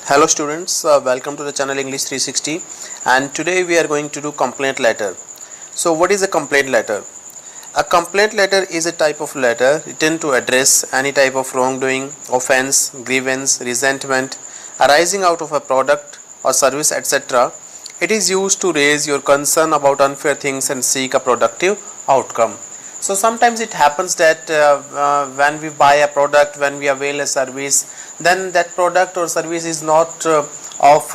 Hello students, welcome to the channel English 360, and today we are going to do complaint letter. So what is a complaint letter? A complaint letter is a type of letter written to address any type of wrongdoing, offense, grievance, resentment arising out of a product or service, etc. It is used to raise your concern about unfair things and seek a productive outcome. So sometimes it happens that when we buy a product, when we avail a service, then that product or service is not of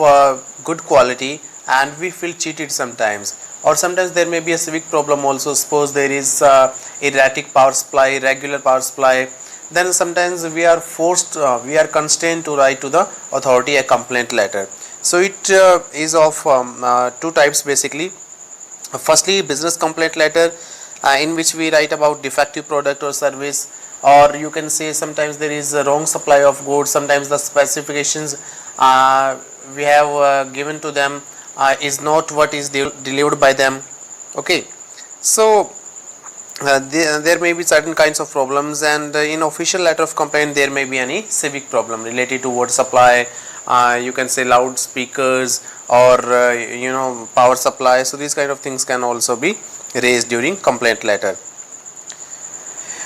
good quality and we feel cheated sometimes. Or sometimes there may be a civic problem also. Suppose there is erratic power supply, irregular power supply, then sometimes we are forced, we are constrained to write to the authority a complaint letter. So it is of two types basically. Firstly, business complaint letter, in which we write about defective product or service, or you can say sometimes there is a wrong supply of goods, sometimes the specifications we have given to them is not what is delivered by them. Okay, so there may be certain kinds of problems, and in official letter of complaint there may be any civic problem related to water supply, you can say loudspeakers, or power supply. So these kind of things can also be raised during complaint letter.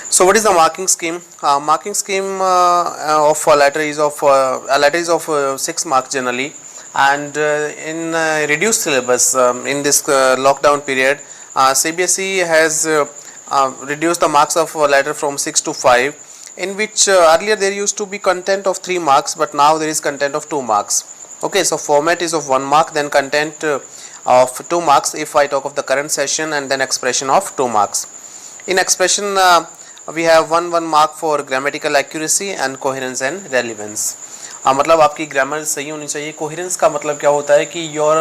So what is the marking scheme? Marking scheme of a letter is of 6 marks generally, and in reduced syllabus in this lockdown period, CBSE has reduced the marks of a letter from 6 to 5, in which earlier there used to be content of 3 marks, but now there is content of 2 marks. Okay, so format is of 1 mark, then content of 2 marks if I talk of the current session, and then expression of 2 marks. In expression we have 1 mark for grammatical accuracy and coherence and relevance. मतलब आपकी grammar सही होनी चाहिए. Coherence का मतलब क्या होता है कि your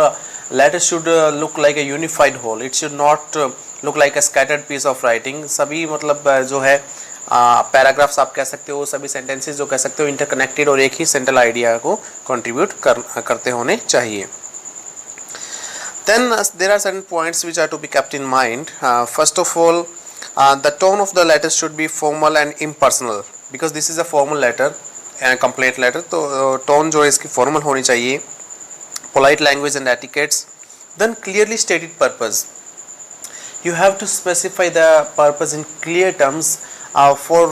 letter should look like a unified whole, it should not look like a scattered piece of writing. सभी मतलब जो है पैराग्राफ्स आप कह सकते हो, सभी सेंटेंसेस जो कह सकते हो इंटरकनेक्टेड और एक ही सेंट्रल आइडिया को कंट्रीब्यूट करते होने चाहिए. Then there are certain points which are to be kept in mind. First of all, the tone of the letter should be formal and impersonal, because this is a formal letter and complaint letter. तो tone जो है इसकी formal होनी चाहिए. Polite language and etiquettes. Then clearly stated purpose. You have to specify the purpose in clear terms for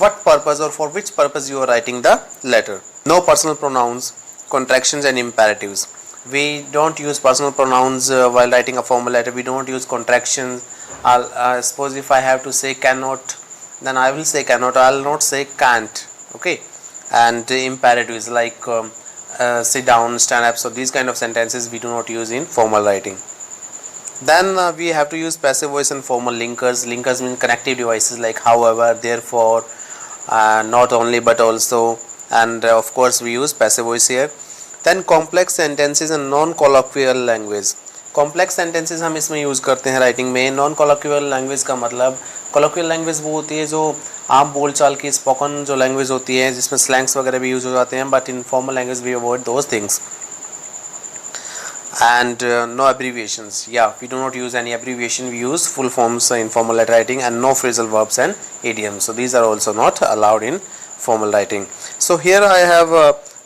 what purpose or for which purpose you are writing the letter. No personal pronouns, contractions and imperatives. We don't use personal pronouns while writing a formal letter. We don't use contractions. Suppose if I have to say cannot, then I will say cannot. I will not say can't. Okay, and imperatives like sit down, stand up. So these kind of sentences we do not use in formal writing. Then we have to use passive voice and formal linkers. Linkers mean connective devices like however, therefore, not only but also, and of course we use passive voice here. Then complex sentences and non-colloquial language. Complex sentences हम इसमें use करते हैं writing में. Non कॉलोक्वियल language का मतलब, कॉलोक्वियल language वो होती है जो आम बोलचाल की स्पोकन जो लैंग्वेज होती है जिसमें स्लैंग्स वगैरह भी यूज़ हो जाते हैं, but in formal language we avoid those things. And no abbreviations. Yeah, we do not use any abbreviation. We use full forms in formal letter writing, and no phrasal verbs and idioms. So these are also not allowed in formal writing. So here I have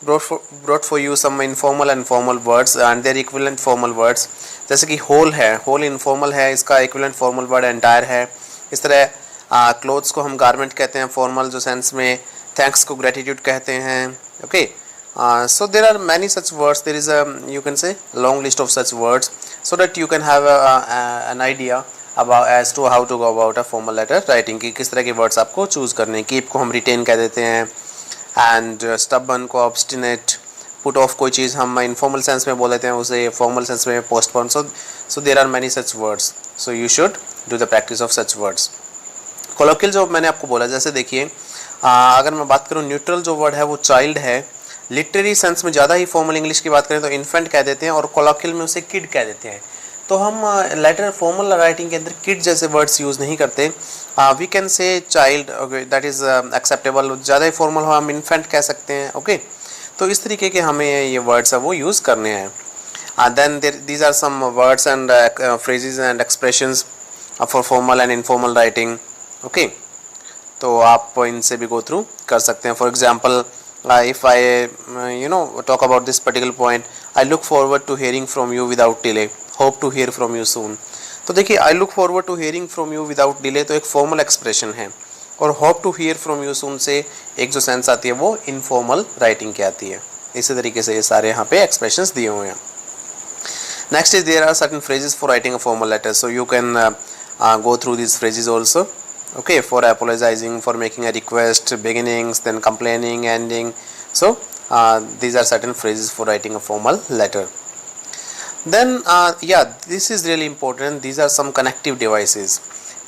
brought for you some informal and formal words and their equivalent formal words. जैसे कि whole है, whole informal है, इसका equivalent formal word entire है. इस तरह clothes को हम garment कहते हैं formal जो sense में, thanks को gratitude कहते हैं. Okay. So there are many such words. There is a, you can say, long list of such words, so that you can have an idea about as to how to go about a formal letter writing कि किस तरह के words आपको choose करने. Keep को हम retain कह देते हैं, and stubborn को obstinate, put off कोई चीज़ हम informal sense में बोल देते हैं, उसे formal sense में postpone. So there are many such words. So you should do the practice of such words. Colloquial जो मैंने आपको बोला, जैसे देखिए अगर मैं बात करूँ न्यूट्रल जो वर्ड है वो चाइल्ड है. लिटरेरी सेंस में ज़्यादा ही फॉर्मल इंग्लिश की बात करें तो इन्फेंट कह देते हैं, और कोलॉक्वियल में उसे किड कह देते हैं. तो हम लेटर फॉर्मल राइटिंग के अंदर किड जैसे वर्ड्स यूज़ नहीं करते. We can say child, that is acceptable. ज़्यादा ही फॉर्मल हो हम इन्फेंट कह सकते हैं. ओके, तो इस तरीके के हमें ये वर्ड्स है वो यूज़ करने हैं. Then these are some words and phrases and expressions for formal and informal writing. Okay, तो आप इनसे भी गो थ्रू कर सकते हैं. For example if I talk about this particular point, I look forward to hearing from you without delay, hope to hear from you soon. तो देखिए I look forward to hearing from you without delay तो एक formal expression है, और hope to hear from you soon से एक जो sense आती है वो इनफॉर्मल राइटिंग की आती है. इसी तरीके से ये सारे यहाँ पे एक्सप्रेशंस दिए हुए हैं. Next is there are certain phrases for writing a formal letter, so you can go through these phrases also. Okay, for apologizing, for making a request, beginnings, then complaining, ending. So these are certain phrases for writing a formal letter. Then yeah, this is really important. These are some connective devices.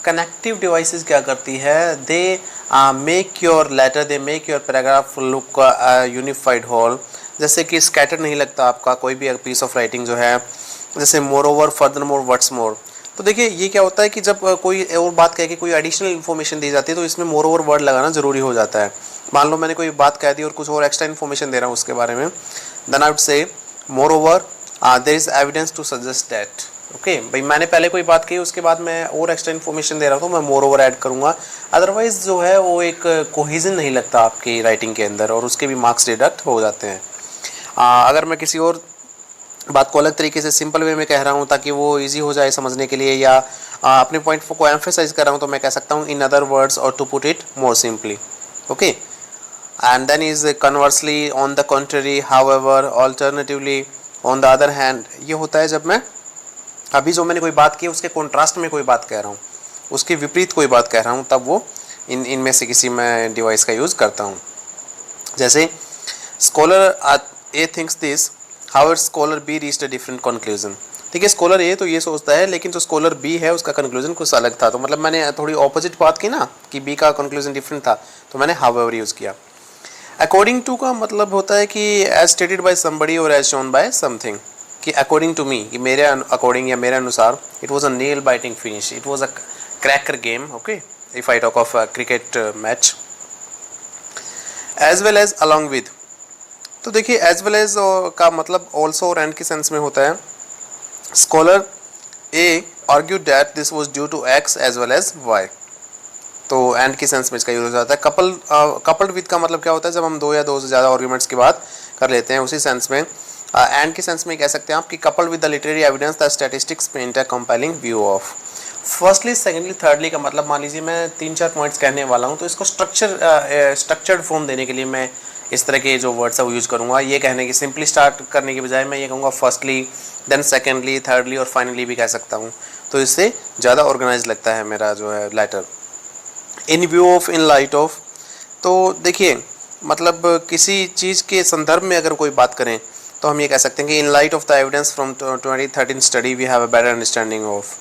Connective devices क्या करती है? They make your letter, they make your paragraph look unified whole. जैसे कि scatter नहीं लगता आपका कोई भी पीस ऑफ राइटिंग जो है. जैसे more over, further more, what's more. तो देखिए ये क्या होता है कि जब कोई और बात कह के कोई एडिशनल इन्फॉर्मेशन दी जाती है तो इसमें मोर ओवर वर्ड लगाना ज़रूरी हो जाता है. मान लो मैंने कोई बात कह दी और कुछ और एक्स्ट्रा इन्फॉर्मेशन दे रहा हूँ उसके बारे में, then I would say moreover there is evidence to suggest that. Okay भाई, मैंने पहले कोई बात कही उसके बाद मैं और एक्स्ट्रा इन्फॉर्मेशन दे रहा हूँ तो मैं मोर ओवर ऐड करूँगा. अदरवाइज़ जो है वो एक कोहेजन नहीं लगता आपकी राइटिंग के अंदर और उसके भी मार्क्स डिडक्ट हो जाते हैं. अगर मैं किसी और बात को अलग तरीके से सिंपल वे में कह रहा हूँ ताकि वो इजी हो जाए समझने के लिए, या अपने पॉइंट को एम्फेसाइज कर रहा हूँ, तो मैं कह सकता हूँ इन अदर वर्ड्स और to put it more simply. Okay, and then is conversely, on the contrary, however, alternatively, on the other hand. ये होता है जब मैं अभी जो मैंने कोई बात की उसके कॉन्ट्रास्ट में कोई बात कह रहा हूँ, उसके विपरीत कोई बात कह रहा हूँ, तब वो इनमें से किसी मैं डिवाइस का यूज़ करता हूँ. जैसे scholar A thinks this, however scholar be reached a different conclusion. ठीक है, स्कॉलर ए तो ये सोचता है लेकिन जो स्कॉलर बी है उसका कंक्लूजन कुछ अलग था. तो मतलब मैंने थोड़ी ऑपोजिट बात की ना कि बी का कंक्लूजन डिफरेंट था, तो मैंने हाउएवर यूज़ किया. अकॉर्डिंग टू का मतलब होता है कि एज स्टेटेड बाय समबडी और एज शोन बाय समथिंग, कि अकॉर्डिंग टू मी, कि मेरे अकॉर्डिंग या मेरे अनुसार, it was a nail biting finish, it was a cracker game. Okay, if I talk of cricket match. As well as along with, तो देखिए as well as का मतलब ऑल्सो और एंड के सेंस में होता है. Scholar A argued that this was due to X as well as Y, तो एंड के सेंस में इसका यूज हो जाता है. कपल्ड विद का मतलब क्या होता है? जब हम दो या दो से ज़्यादा आर्ग्यूमेंट्स की बात कर लेते हैं, उसी सेंस में एंड के सेंस में कह सकते हैं आप कि coupled with the literary evidence the statistics paint a compelling view of. Firstly, secondly, thirdly का मतलब मान लीजिए मैं 3-4 पॉइंट्स कहने वाला हूँ तो इसको स्ट्रक्चर्ड फॉर्म देने के लिए मैं इस तरह के जो वर्ड्स है वो यूज़ करूँगा. ये कहने की सिंपली स्टार्ट करने के बजाय मैं ये कहूँगा फर्स्टली, देन सेकेंडली, थर्डली और फाइनली भी कह सकता हूँ. तो इससे ज़्यादा ऑर्गेनाइज लगता है मेरा जो है letter. In view of, in light of, तो देखिए मतलब किसी चीज़ के संदर्भ में अगर कोई बात करें तो हम ये कह सकते हैं कि in light of the evidence from 2013 study we have a better understanding of.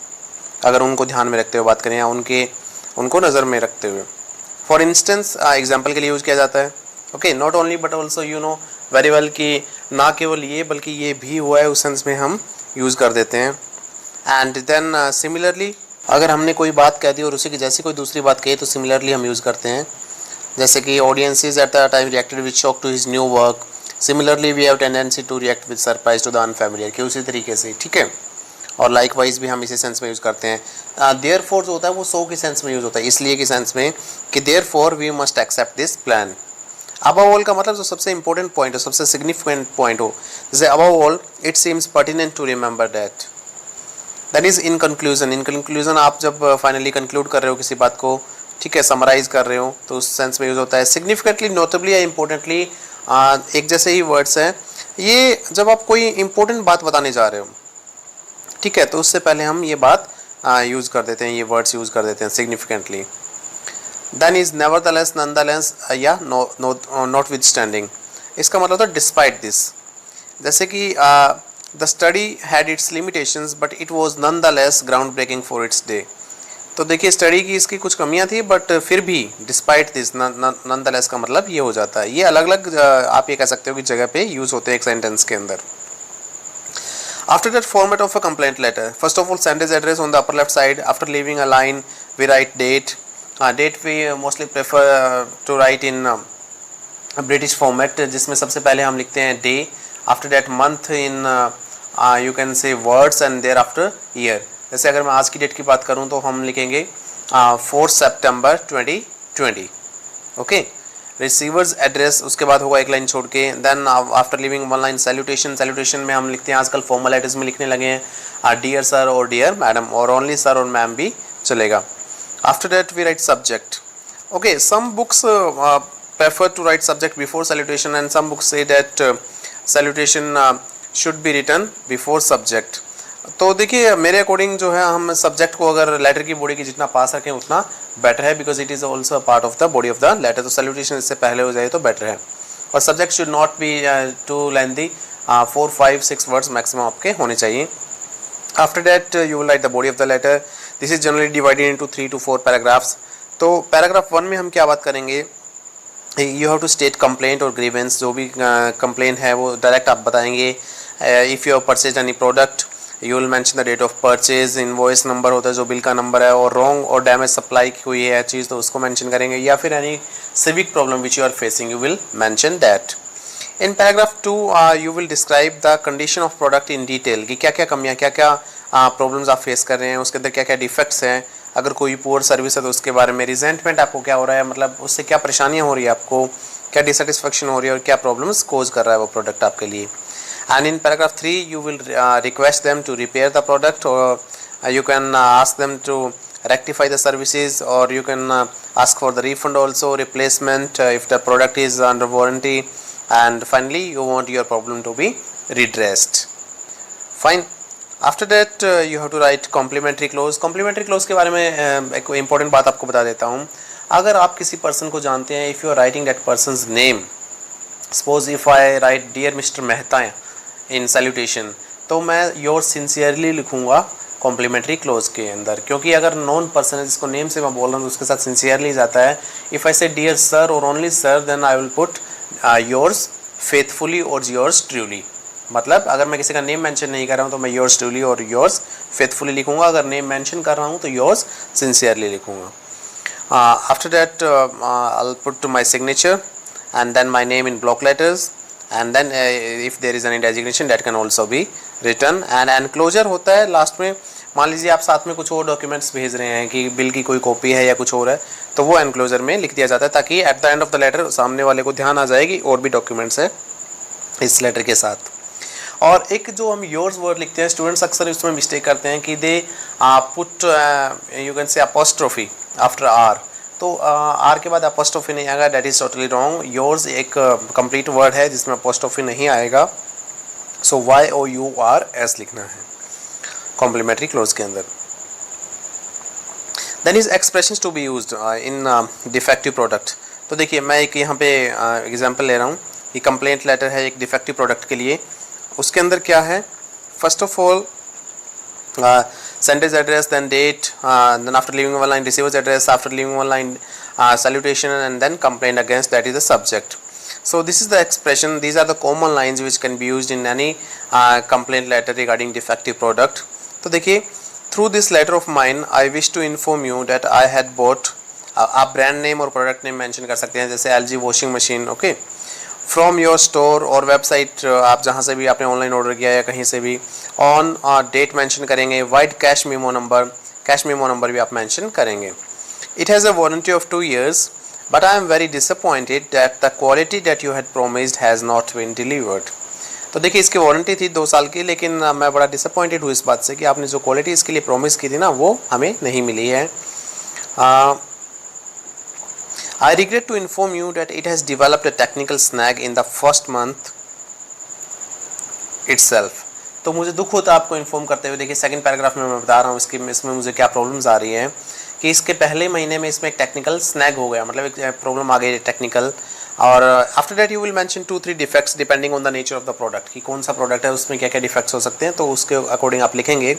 अगर उनको ध्यान में रखते हुए बात करें या उनको नज़र में रखते हुए. फॉर इंस्टेंस, एग्जाम्पल के लिए यूज़ किया जाता है. Okay, not only but also you know very well कि ना केवल ये बल्कि ये भी हुआ है, उस सेंस में हम यूज़ कर देते हैं. एंड देन सिमिलरली, अगर हमने कोई बात कह दी और उसी की जैसी कोई दूसरी बात कही तो सिमिलरली हम यूज़ करते हैं. जैसे कि audiences at the time reacted with shock to his new work, similarly we have tendency to react with surprise to the unfamiliar, कि उसी तरीके से. ठीक है, और लाइकवाइज भी हम इसी सेंस में यूज़ करते हैं. देयरफॉर जो होता है वो सो के सेंस में यूज़ होता है, इसलिए के सेंस में कि therefore we must accept this plan. Above all का मतलब जो सबसे इंपॉर्टेंट पॉइंट हो, सबसे सिग्निफिकेंट पॉइंट हो, जैसे above all it seems pertinent to remember that. That is in conclusion. In conclusion आप जब फाइनली कंक्लूड कर रहे हो किसी बात को, ठीक है, समराइज कर रहे हो, तो उस सेंस में यूज़ होता है. सिग्निफिकेंटली, नोटेबली या इम्पोर्टेंटली, एक जैसे ही वर्ड्स हैं ये. जब आप कोई इंपॉर्टेंट बात बताने जा रहे हो, ठीक है, तो उससे पहले हम ये बात यूज़ कर देते हैं, ये वर्ड्स यूज़ कर देते हैं significantly. Then is nevertheless, nonetheless या नॉटविथस्टैंडिंग. इसका मतलब होता है डिस्पाइट दिस. जैसे कि the study had its limitations but it was nonetheless ground breaking for its day. तो देखिए स्टडी की इसकी कुछ कमियां थी बट फिर भी डिस्पाइट दिस, नॉनदलेस का मतलब ये हो जाता है. ये अलग अलग आप ये कह सकते हो कि जगह पे यूज़ होते हैं एक सेंटेंस के अंदर. After that format of a complaint letter, first of all send his address on the upper left side. After leaving a line, we write date. Date we mostly prefer to write in a British format, जिसमें सबसे पहले हम लिखते हैं day. After that month in you can say words and thereafter year. जैसे अगर मैं आज की डेट की बात करूँ तो हम लिखेंगे 4 September 2020. 20. ओके, रिसीवर्स एड्रेस उसके बाद होगा एक लाइन छोड़ के. Then after leaving one line salutation. Salutation में हम लिखते हैं आजकल फॉर्मल लेटर्स में लिखने लगे हैं डियर सर और डियर मैडम, और ओनली सर और मैम भी चलेगा. After that we write subject. Okay, some books prefer to write subject before salutation and some books say that salutation should be written before subject. तो देखिए मेरे according जो है हम सब्जेक्ट को अगर लेटर की बॉडी की जितना पास रखें उतना बेटर है, because it is also a part of the body of the letter. तो सैल्यूटेशन इससे पहले हो जाए तो बेटर है. और subject should not be too lengthy, 4, 5, 6 words maximum आपके होने चाहिए. After that you will write the body of the letter. This is generally divided into 3 to 4 paragraphs. तो पैराग्राफ 1 में हम क्या बात करेंगे, you have to state complaint और ग्रीवेंस. जो भी कंप्लेंट है वो डायरेक्ट आप बताएंगे. If you have purchase any product you will mention the date of purchase. Invoice number होता है जो बिल का नंबर है, और रॉन्ग और डैमेज सप्लाई की हुई है चीज़ तो उसको मेंशन करेंगे, या फिर any civic problem which you are facing you will mention that. In paragraph 2 you will describe the condition of product in detail कि क्या क्या कमियाँ, क्या क्या प्रॉब्लम्स आप फेस कर रहे हैं, उसके अंदर क्या क्या डिफेक्ट्स हैं. अगर कोई पुअर सर्विस है तो उसके बारे में, रिजेंटमेंट आपको क्या हो रहा है, मतलब उससे क्या परेशानियाँ हो रही है, आपको क्या डिससेटिस्फेक्शन हो रही है और क्या प्रॉब्लम्स कोज कर रहा है वो प्रोडक्ट आपके लिए. And in paragraph 3 you will request them to repair the product, और you can ask them to rectify the services, or you can ask for the refund also, replacement if the product is under warranty, and finally you want your problem to be redressed. Fine. After that you have to write complimentary close. Complimentary close के बारे में एक important बात आपको बता देता हूँ. अगर आप किसी पर्सन को जानते हैं, if you are writing that person's name, suppose if I write dear mister Mehta in salutation, तो मैं योर सिंसियरली लिखूँगा कॉम्प्लीमेंट्री क्लोज के अंदर, क्योंकि अगर नॉन पर्सन है जिसको नेम से मैं बोल रहा हूँ तो उसके साथ सिंसियरली जाता है. If I say dear sir और only sir, then I will put yours faithfully और योर्स ट्रूली. मतलब अगर मैं किसी का नेम मेंशन नहीं कर रहा हूँ तो मैं योर्स ट्रूली और योर्स फेथफुली लिखूंगा. अगर नेम मेंशन कर रहा हूँ तो योर्स सिंसियरली लिखूंगा. After that I will put my signature and then my name in block letters, and then if there is any designation that can also be written. And enclosure होता है last में. मान लीजिए आप साथ में कुछ और डॉक्यूमेंट्स भेज रहे हैं कि बिल की कोई कॉपी है या कुछ और है, तो वो एनक्लोजर में लिख दिया जाता है, ताकि at the end of the letter सामने वाले को ध्यान आ जाएगी और भी डॉक्यूमेंट्स है इस लेटर के साथ. और एक जो हम योर्स वर्ड लिखते हैं, स्टूडेंट्स अक्सर इसमें मिस्टेक करते हैं कि they put you can say apostrophe after R. तो आर के बाद अपोस्ट्रोफी नहीं आएगा, that is totally wrong. Yours एक कंप्लीट वर्ड है जिसमें अपोस्ट्रोफी नहीं आएगा. सो YOURS लिखना है कॉम्प्लीमेंट्री क्लोज के अंदर. Then is expressions to be used in defective product. तो देखिए मैं एक यहाँ पे एग्जांपल ले रहा हूँ. ये कंप्लेंट लेटर है एक डिफेक्टिव प्रोडक्ट के लिए. उसके अंदर क्या है, first of all sender's address, then date, then after leaving one line receiver's address, after leaving one line salutation, and then complaint against, that is the subject. So this is the expression, these are the common lines which can be used in any complaint letter regarding defective product. तो देखिए, through this letter of mine I wish to inform you that I had bought, आप brand name और product name mention कर सकते हैं, जैसे LG washing machine, okay, from your store और website, आप जहाँ से भी आपने ऑनलाइन ऑर्डर किया या कहीं से भी. ऑन डेट मेंशन करेंगे. वाइड कैश मेमो नंबर भी आप मेंशन करेंगे. It has a warranty of 2 years, but I am very disappointed that the quality that you had promised has not been delivered. तो देखिए इसकी वारंटी थी 2 साल की, लेकिन मैं बड़ा डिसअपॉइंटेड हूँ इस बात से कि आपने जो क्वालिटी इसके लिए प्रोमिस की थी ना वो हमें नहीं मिली है. I regret to inform you that it has developed a technical snag in the first month itself. तो मुझे दुख होता है आपको इन्फॉर्म करते हुए. देखिए सेकंड पैराग्राफ में मैं बता रहा हूँ इसमें मुझे क्या प्रॉब्लम्स आ रही हैं, कि इसके पहले महीने में इसमें एक टेक्निकल स्नैग हो गया, मतलब एक प्रॉब्लम आ गई टेक्निकल. और after that you will mention 2-3 defects depending on the nature of the product, कि कौन सा प्रोडक्ट है उसमें क्या क्या डिफेक्ट्स हो सकते हैं, तो उसके अकॉर्डिंग आप लिखेंगे.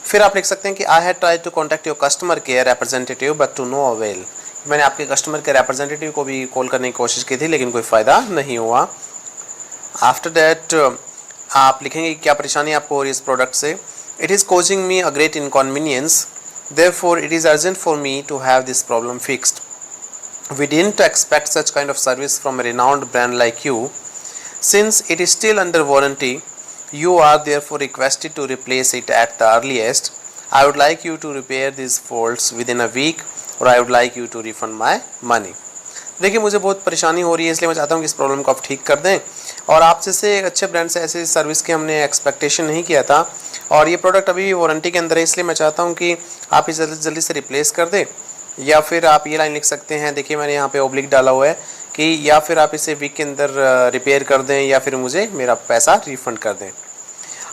फिर आप लिख सकते हैं कि I had tried to contact your customer care representative but to no avail. मैंने आपके कस्टमर के रिप्रेजेंटेटिव को भी कॉल करने की कोशिश की थी लेकिन कोई फ़ायदा नहीं हुआ. आफ्टर दैट आप लिखेंगे क्या परेशानी आपको हो रही है इस प्रोडक्ट से. It is causing me a great inconvenience, therefore it is urgent for me to have this problem fixed. We didn't expect such kind of service from a renowned brand like you. Since it is still under warranty, you are therefore requested to replace it at the earliest. I would like you to repair these faults within a week और I would like you to refund my money. देखिए मुझे बहुत परेशानी हो रही है, इसलिए मैं चाहता हूँ कि इस प्रॉब्लम को आप ठीक कर दें। और आप जैसे एक अच्छे ब्रांड से ऐसे सर्विस की हमने एक्सपेक्टेशन नहीं किया था, और ये प्रोडक्ट अभी भी वारंटी के अंदर है, इसलिए मैं चाहता हूँ कि आप इसे जल्दी जल्दी से रिप्लेस कर दें। या फिर आप ये लाइन लिख सकते हैं, देखिए मैंने यहाँ पे ओब्लिक डाला हुआ है कि या फिर आप इसे वीक के अंदर रिपेयर कर दें या फिर मुझे मेरा पैसा रिफ़ंड कर दें।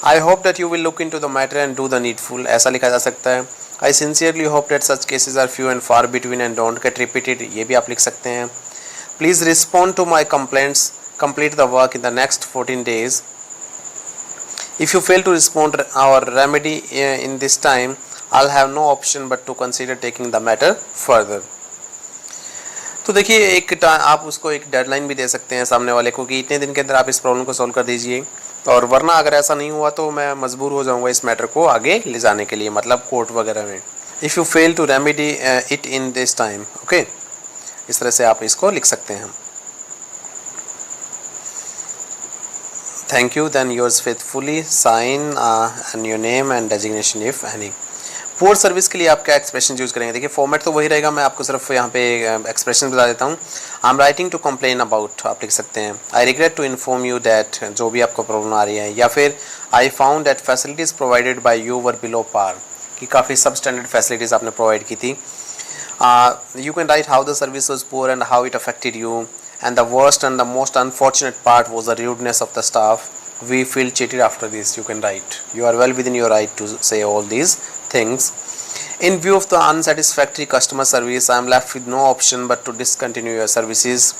I hope that you will look into the matter and do the needful, ऐसा लिखा जा सकता है। I sincerely hope that such cases are few and far between and don't get repeated, ये भी आप लिख सकते हैं। Please respond to my complaints, complete the work in the next 14 days. If you fail to respond or remedy in this time, I'll have no option but to consider taking the matter further. तो देखिए एक आप उसको एक deadline भी दे सकते हैं सामने वाले को कि इतने दिन के अंदर आप इस प्रॉब्लम को सॉल्व कर दीजिए, और वरना अगर ऐसा नहीं हुआ तो मैं मजबूर हो जाऊंगा इस मैटर को आगे ले जाने के लिए, मतलब कोर्ट वगैरह में। If you fail to remedy it in this time, okay, इस तरह से आप इसको लिख सकते हैं। Thank you, then yours faithfully, sign and your name and designation if any. Poor service के लिए आप क्या एक्सप्रेशन यूज़ करेंगे? देखिए फॉर्मेट तो वही रहेगा, मैं आपको सिर्फ यहाँ पे एक्सप्रेशन बता देता हूँ। I am writing to complain about, आप लिख सकते हैं I regret to inform you that, जो भी आपको प्रॉब्लम आ रही है, या फिर I found that facilities provided by you were below par, कि काफ़ी सब स्टैंडर्ड फैसिलिटीज़ आपने प्रोवाइड की थी। You can write how the service was poor and how it affected you, and the worst and the most unfortunate part was the rudeness of the staff. We feel cheated after this, you can write. You are well within your right to say all these things. In view of the unsatisfactory customer service, I am left with no option but to discontinue your services.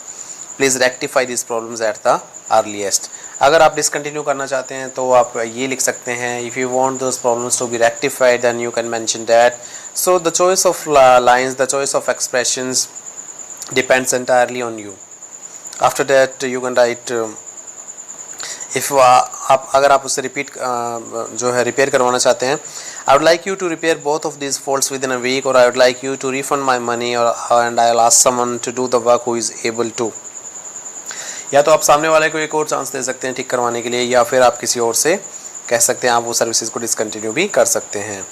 Please rectify these problems at the earliest. अगर आप discontinue करना चाहते हैं तो आप ये लिख सकते हैं, if you want those problems to be rectified then you can mention that. So the choice of lines, the choice of expressions depends entirely on you. After that you can right, if आप अगर आप उससे repeat जो है repair करवाना चाहते हैं, I would like you to repair both of this faults within a week, और I would like you to refund my money, और and I will ask someone to do the work who is able to. या तो आप सामने वाले को एक और चांस दे सकते हैं ठीक करवाने के लिए, या फिर आप किसी और से कह सकते हैं, आप वो सर्विसेज को डिसकंटिन्यू भी कर सकते हैं।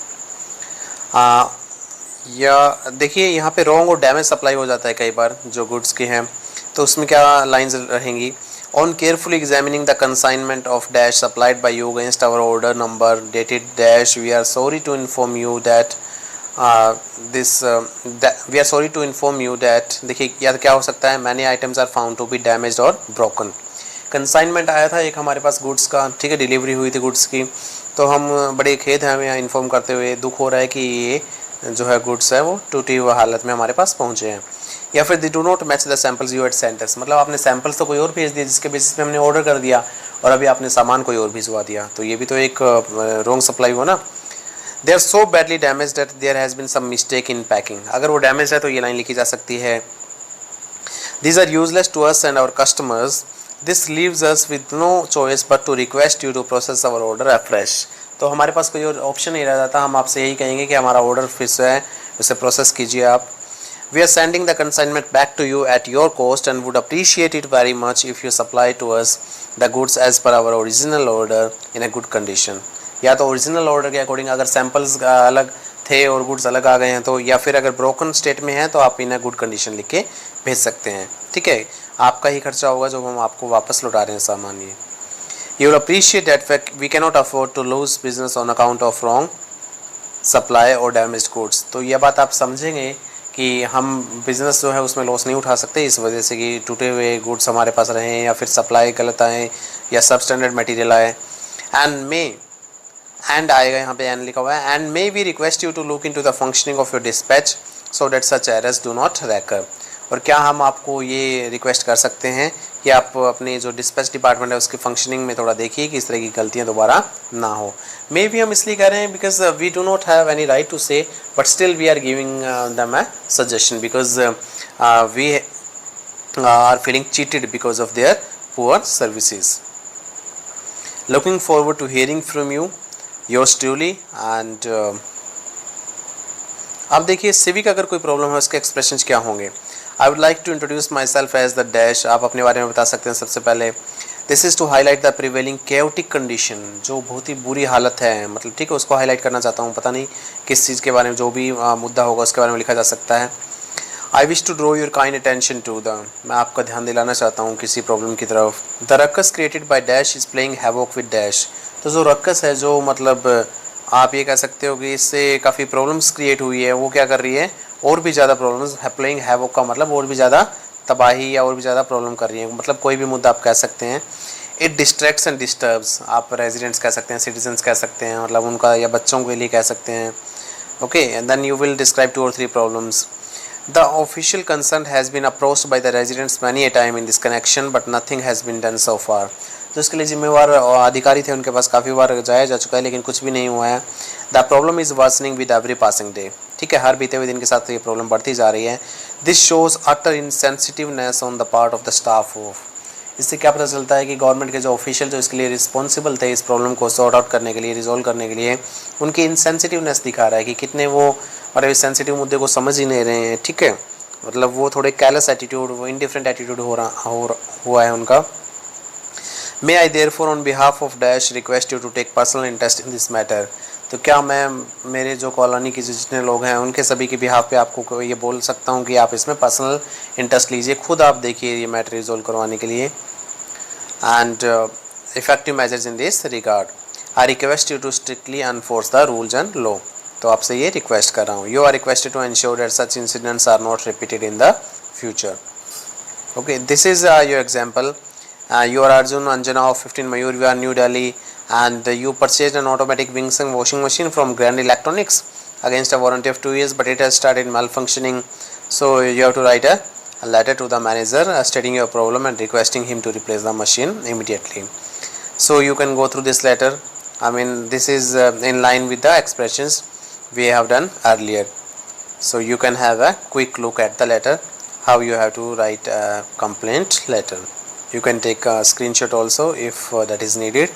या देखिए यहाँ पे रॉन्ग और डैमेज सप्लाई हो जाता है कई बार जो गुड्स के हैं, तो उसमें क्या लाइंस रहेंगी? On carefully examining the consignment of dash supplied by you against our order number dated dash, we are sorry to inform you that we are sorry to inform you that, देखिए या क्या हो सकता है, many items are found to be damaged और broken. Consignment आया था एक हमारे पास गुड्स का, ठीक है, डिलीवरी हुई थी गुड्स की, तो हम बड़े खेद हैं हमें इन्फॉर्म करते हुए, दुख हो रहा है कि ये जो है गुड्स है वो टूटी हुई हालत में हमारे पास पहुँचे हैं। या फिर they do not match the samples you at sent us, मतलब आपने सैम्पल्स तो कोई और भेज दिए जिसके बेसिस पे हमने ऑर्डर कर दिया, और अभी आपने सामान कोई और भिजवा दिया, तो ये भी तो एक रॉन्ग सप्लाई हुआ ना। They are so badly damage that there has been some mistake in packing, अगर वो डैमेज है तो ये लाइन लिखी जा सकती है, these are useless to us and our customers, this leaves us with no choice but to request you to process our order afresh. तो हमारे पास कोई और ऑप्शन नहीं रह जाता, हम आपसे यही कहेंगे कि हमारा ऑर्डर फिर से है उसे प्रोसेस कीजिए आप। We are sending the consignment back to you at your cost and would appreciate it very much if you supply to us the goods as per our original order in a good condition. या तो original order के according, अगर samples अलग थे और goods अलग आ गए हैं तो, या फिर अगर ब्रोकन स्टेट में है तो आप इन अ गुड कंडीशन लिख के भेज सकते हैं, ठीक है, आपका ही खर्चा होगा जो हम आपको वापस लौटा रहे हैं सामान। ये you will appreciate that fact we cannot afford to lose business on account of wrong supply or damaged goods। तो यह बात आप समझेंगे कि हम बिज़नेस जो है उसमें लॉस नहीं उठा सकते इस वजह से कि टूटे हुए गुड्स हमारे पास रहे या फिर सप्लाई गलत आए या सब स्टैंडर्ड मटेरियल आए। एंड आएगा यहाँ पे एंड लिखा हुआ है, and may we request you to look into the functioning of your dispatch so that such errors do not recur. और क्या हम आपको ये रिक्वेस्ट कर सकते हैं कि आप अपने जो डिस्पैच डिपार्टमेंट है उसकी फंक्शनिंग में थोड़ा देखिए कि इस तरह की गलतियाँ दोबारा ना हो। मे भी हम इसलिए कह रहे हैं because we do not have any right to say, but still we are giving them a suggestion because we are feeling cheated because of their poor services. Looking forward to hearing from you, yours truly. And अब देखिए civic अगर कोई problem है उसके expressions क्या होंगे। I would like to introduce myself as the dash, आप अपने बारे में बता सकते हैं सबसे पहले। This is to highlight the prevailing chaotic condition, जो बहुत ही बुरी हालत है, मतलब ठीक है, उसको हाईलाइट करना चाहता हूँ। पता नहीं किस चीज़ के बारे में, जो भी मुद्दा होगा उसके बारे में लिखा जा सकता है। I wish to draw your kind attention to the, मैं आपका ध्यान दिलाना चाहता हूँ किसी प्रॉब्लम की तरफ। The ruckus created by dash is playing havoc with dash. तो जो रक्कस है, जो मतलब आप ये कह सकते हो कि इससे काफ़ी प्रॉब्लम्स क्रिएट हुई है, वो क्या कर रही है, और भी ज़्यादा प्रॉब्लम्स। प्लेइंग हैवॉक का मतलब और भी ज़्यादा तबाही या और भी ज़्यादा प्रॉब्लम कर रही है, मतलब कोई भी मुद्दा आप कह सकते हैं। इट डिस्ट्रैक्ट्स एंड डिस्टर्ब्स, आप रेजिडेंट्स कह सकते हैं, सिटीजन्स कह सकते हैं, मतलब उनका या बच्चों के लिए कह सकते हैं। Okay, and then you will describe 2 or 3 problems. The official concern has been approached by the residents many a time in this connection, but nothing has been done so far. तो इसके लिए जिम्मेवार अधिकारी थे, उनके पास काफ़ी बार जाया जा चुका है, लेकिन कुछ भी नहीं हुआ है। The problem is worsening with every passing day. ठीक है, हर बीते हुए दिन के साथ ये प्रॉब्लम बढ़ती जा रही है। This shows utter insensitiveness on the part of the staff of. इससे क्या पता चलता है कि गवर्नमेंट के जो ऑफिशियल जो इसके लिए रिस्पॉन्सिबल थे, इस प्रॉब्लम को सॉर्ट आउट करने के लिए, रिजॉल्व करने के लिए, उनकी इनसेंसिटिवनेस दिखा रहा है कि कितने वो और इस सेंसिटिव मुद्दे को समझ ही नहीं रहे हैं। ठीक है, मतलब वो थोड़े कैलस एटीट्यूड, वो इनडिफरेंट एटीट्यूड हुआ है उनका। May I therefore on behalf of dash request you to take personal interest in this matter. तो क्या मैं मेरे जो कॉलोनी के जितने लोग हैं उनके सभी के बिहाफ पे आपको ये बोल सकता हूँ कि आप इसमें पर्सनल इंटरेस्ट लीजिए, खुद आप देखिए ये मैटर रिजोल्व करवाने के लिए। And effective measures in this regard, I request you to strictly enforce the rules and law. तो आपसे ये रिक्वेस्ट कर रहा हूँ। You are requested to ensure that such incidents are not repeated in the future. Okay, this is your example. You are Arjun Anjana of 15 Mayur Vihar, New Delhi, and you purchased an automatic washing machine from Grand Electronics against a warranty of 2 years, but it has started malfunctioning. So you have to write a letter to the manager stating your problem and requesting him to replace the machine immediately. So you can go through this letter. I mean, this is in line with the expressions we have done earlier. So you can have a quick look at the letter, how you have to write a complaint letter. You can take a screenshot also if that is needed.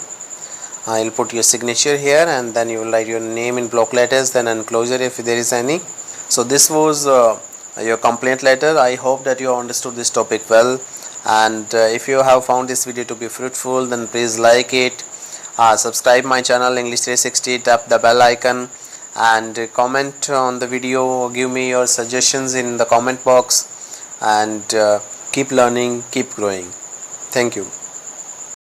I'll put your signature here, and then you will write your name in block letters, then enclosure if there is any. So this was your complaint letter. I hope that you understood this topic well, and if you have found this video to be fruitful, then please like it, subscribe my channel English 360, tap the bell icon, and comment on the video. Give me your suggestions in the comment box, and keep learning, keep growing. Thank you.